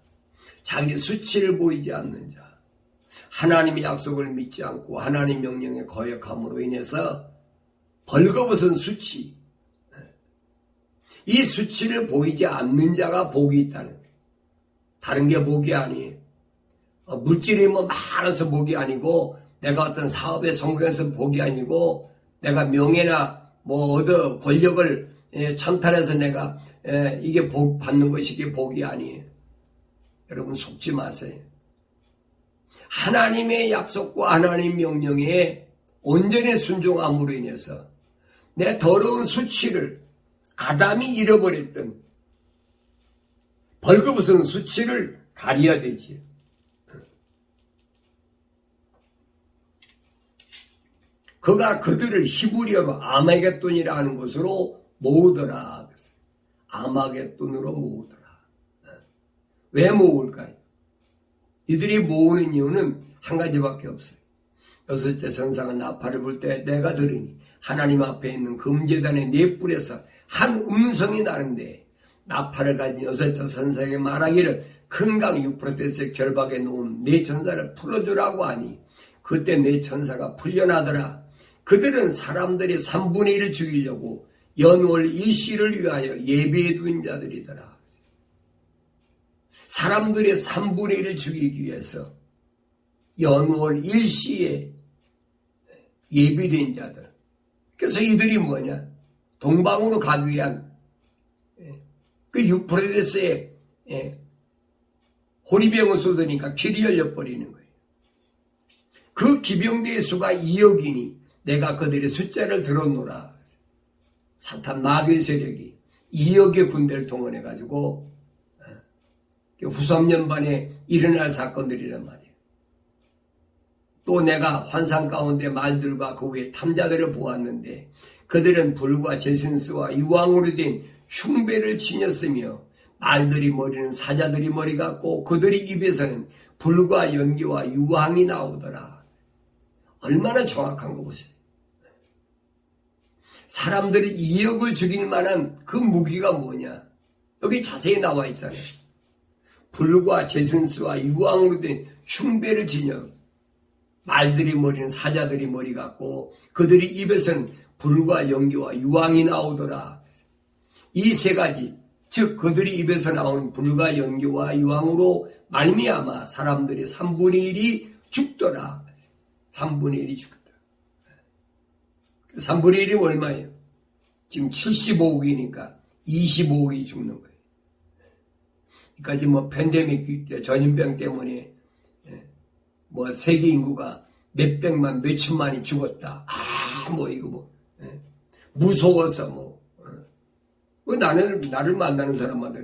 A: 자기 수치를 보이지 않는 자. 하나님의 약속을 믿지 않고 하나님 명령에 거역함으로 인해서 벌거벗은 수치. 이 수치를 보이지 않는 자가 복이 있다는 거예요. 다른 게 복이 아니에요. 물질이 뭐 많아서 복이 아니고 내가 어떤 사업에 성공해서 복이 아니고 내가 명예나 뭐 얻어 권력을 찬탈해서 내가 이게 복 받는 것이 이게 복이 아니에요. 여러분 속지 마세요. 하나님의 약속과 하나님 명령에 온전히 순종함으로 인해서 내 더러운 수치를 아담이 잃어버렸던 벌거벗은 수치를 가려야 되지. 그가 그들을 히브리어로 아마겟돈이라 하는 곳으로 모으더라. 아마겟돈으로 모으더라. 왜 모을까요? 이들이 모으는 이유는 한 가지밖에 없어요. 여섯째 천사가 나팔을 불 때 내가 들으니 하나님 앞에 있는 금제단의 네 뿔에서 한 음성이 나는데 나팔을 가진 여섯째 천사에게 말하기를 큰 강 유프라테스 결박에 놓은 네 천사를 풀어주라고 하니 그때 네 천사가 풀려나더라. 그들은 사람들이 3분의 1을 죽이려고 연월 일시를 위하여 예비해 둔 자들이더라. 사람들의 3분의 1을 죽이기 위해서 연월 일시에 예비된 자들. 그래서 이들이 뭐냐? 동방으로 가기 위한 그 유프라테스에 호리병을 쏟으니까 길이 열려버리는 거예요. 그 기병대의 수가 2억이니 내가 그들의 숫자를 들었노라. 사탄 마귀 세력이 2억의 군대를 동원해가지고 후삼년반에 일어날 사건들이란 말이에요. 또 내가 환상 가운데 말들과 그 위에 탐자들을 보았는데 그들은 불과 제신스와 유황으로 된 흉배를 지녔으며 말들이 머리는 사자들이 머리 같고 그들의 입에서는 불과 연기와 유황이 나오더라. 얼마나 정확한 거 보세요. 사람들이 2억을 죽일 만한 그 무기가 뭐냐? 여기 자세히 나와 있잖아요. 불과 제선스와 유황으로 된 흉배를 지녀 말들이 머리는 사자들이 머리 같고 그들이 입에서는 불과 연기와 유황이 나오더라. 이 세 가지 즉 그들이 입에서 나오는 불과 연기와 유황으로 말미암아 사람들이 3분의 1이 죽더라. 3분의 1이 죽더라. 3분의 1이 얼마예요? 지금 75억이니까 25억이 죽는 거예요. 그러니까 뭐 팬데믹 전염병 때문에 뭐 세계 인구가 몇백만 몇천만이 죽었다. 뭐 이거 뭐 무서워서 뭐 나를 만나는 사람마다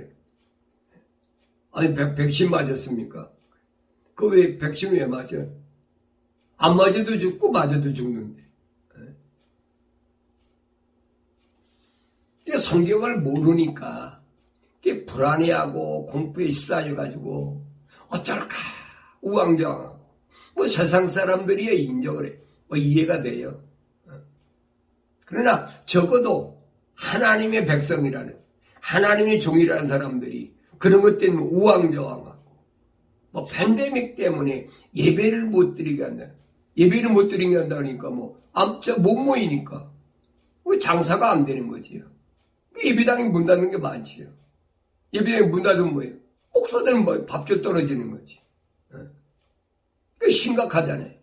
A: 아니 백신 맞았습니까? 그 왜 백신 왜 맞아? 안 맞아도 죽고 맞아도 죽는데. 성경을 모르니까 불안해하고 공포에 시달려가지고 어쩔까 우왕좌왕하고 뭐 세상 사람들이 인정을 해. 뭐 이해가 돼요. 그러나 적어도 하나님의 백성이라는 하나님의 종이라는 사람들이 그런 것 때문에 우왕좌왕하고 뭐 팬데믹 때문에 예배를 못 드리게 한다. 예배를 못 드리게 한다니까 뭐 암자 못 모이니까 장사가 안 되는 거지요. 예배당이 문 닫는 게 많지요. 예배당이 문 닫으면 뭐예요? 목사들은 뭐 밥줄 떨어지는 거지. 그게 심각하잖아요.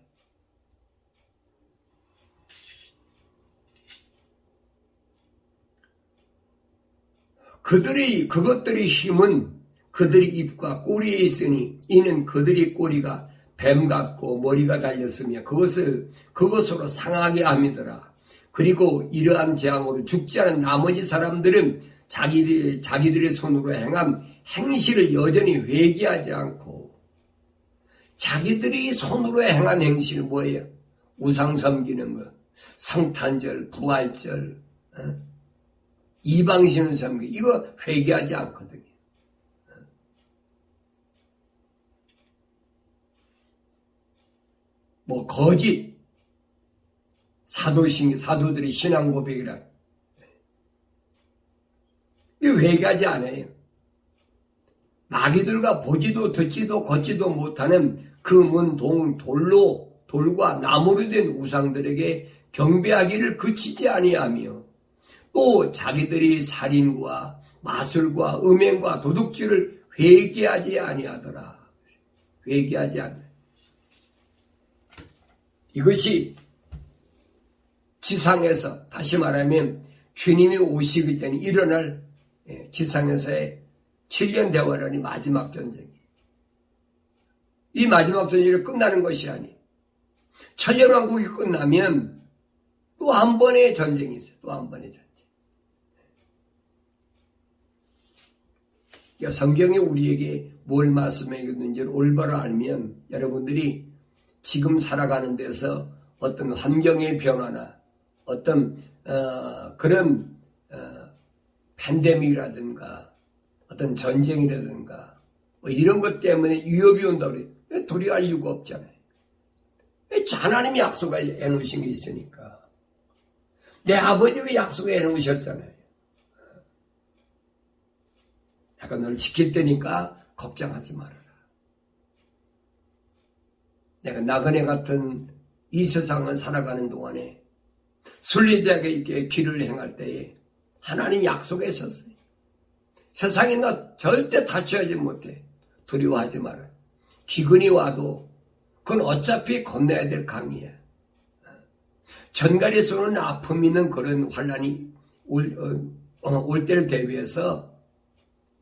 A: 그것들의 힘은 그들의 입과 꼬리에 있으니 이는 그들의 꼬리가 뱀 같고 머리가 달렸으며 그것으로 상하게 함이더라. 그리고 이러한 재앙으로 죽지 않은 나머지 사람들은 자기들의 손으로 행한 행실을 여전히 회개하지 않고 자기들이 손으로 행한 행실은 뭐예요? 우상 섬기는 것, 성탄절, 부활절, 이방신 섬기 이거 회개하지 않거든요. 뭐 거짓 사도들의 신앙 고백이라 이거 회개하지 않아요. 마귀들과 보지도 듣지도 걷지도 못하는 금은 돌과 나무로 된 우상들에게 경배하기를 그치지 아니하며 또 자기들이 살인과 마술과 음행과 도둑질을 회개하지 아니하더라. 회개하지 않는다. 이것이 지상에서 다시 말하면 주님이 오시기 전에 일어날 지상에서의 7년 대환란이 마지막 전쟁이에요. 이 마지막 전쟁이 끝나는 것이 아니에요. 천년왕국이 끝나면 또 한 번의 전쟁이 있어요. 또 한 번의 전쟁. 성경이 우리에게 뭘 말씀해 줬는지를 올바로 알면 여러분들이 지금 살아가는 데서 어떤 환경의 변화나 어떤 그런 팬데믹이라든가 어떤 전쟁이라든가 뭐 이런 것 때문에 위협이 온다고 그래요. 두려워할 이유가 없잖아요. 하나님이 약속을 해놓으신 게 있으니까. 내 아버지가 약속을 해놓으셨잖아요. 내가 너를 지킬 테니까 걱정하지 말아라. 내가 나그네 같은 이 세상을 살아가는 동안에 순례자에게 길을 행할 때에 하나님 약속하셨어요. 세상에 너 절대 다쳐하지 못해. 두려워하지 마라. 기근이 와도 그건 어차피 건너야 될 강이야. 전갈에서 오는 아픔이 있는 그런 환란이 올 때를 대비해서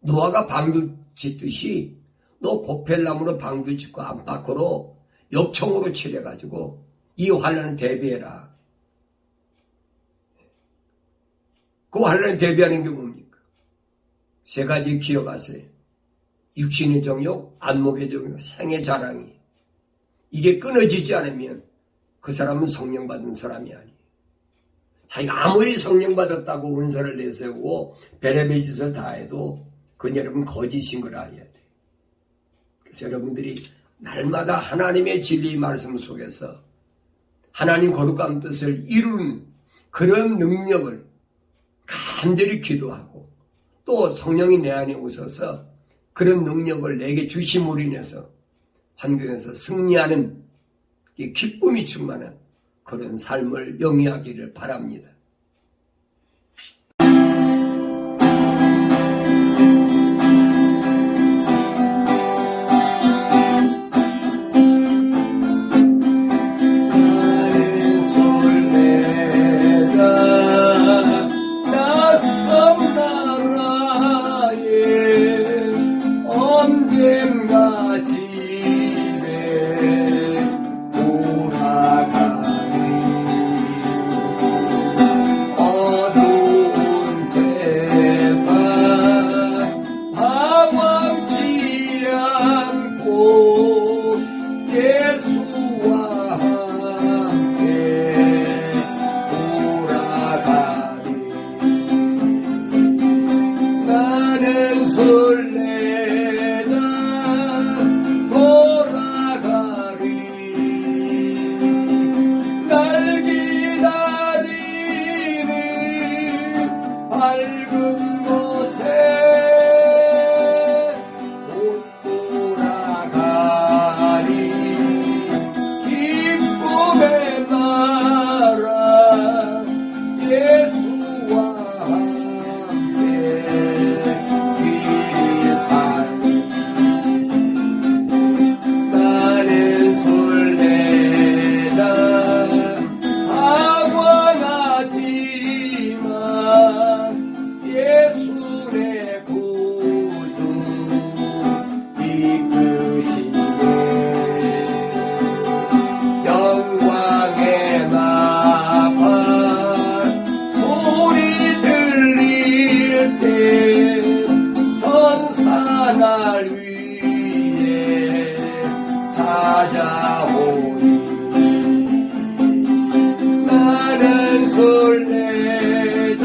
A: 노아가 방주 짓듯이 너 고펠나무로 방주 짓고 안팎으로 역청으로 칠해가지고 이 환란을 대비해라. 그 환란을 대비하는 게 뭡니까? 세 가지 기억하세요. 육신의 정욕, 안목의 정욕, 생의 자랑이. 이게 끊어지지 않으면 그 사람은 성령 받은 사람이 아니에요. 자기가 아무리 성령 받았다고 은사를 내세우고 별의별 짓을 다 해도 그건 여러분 거짓인 걸 알아야 돼요. 그래서 여러분들이 날마다 하나님의 진리의 말씀 속에서 하나님 거룩한 뜻을 이루는 그런 능력을 간절히 기도하고 또 성령이 내 안에 오셔서 그런 능력을 내게 주심으로 인해서 환경에서 승리하는 기쁨이 충만한 그런 삶을 영위하기를 바랍니다. 예수와 함께 돌아가리. 나는 순례자 돌아가리. 날 기다리는 밝은 곳에 곧 돌아가리. 기쁨의 나라 예수와 함께 길이 살리. 나는 순례자 하관하지만 예수 내 구주 이끄시네. 영광의 나팔 소리 들릴 때 천사 날 위에 찾아오니. 나는 순례자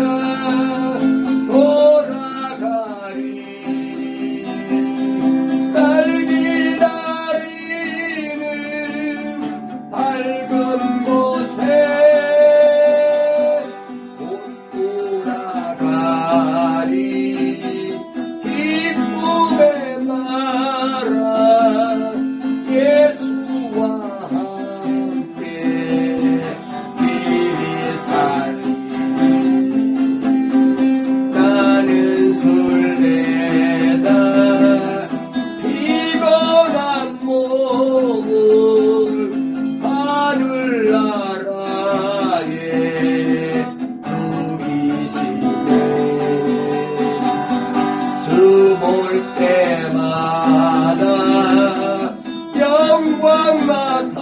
A: 돌아가리. 날 기다리는 밝은 곳에 곧 돌아가리. 기쁨의 나라 예수와 함께 길이 살리. 나는 순례자 피곤한 몸을 하늘나라에 누이시네. 주 볼 때마다 영광 나타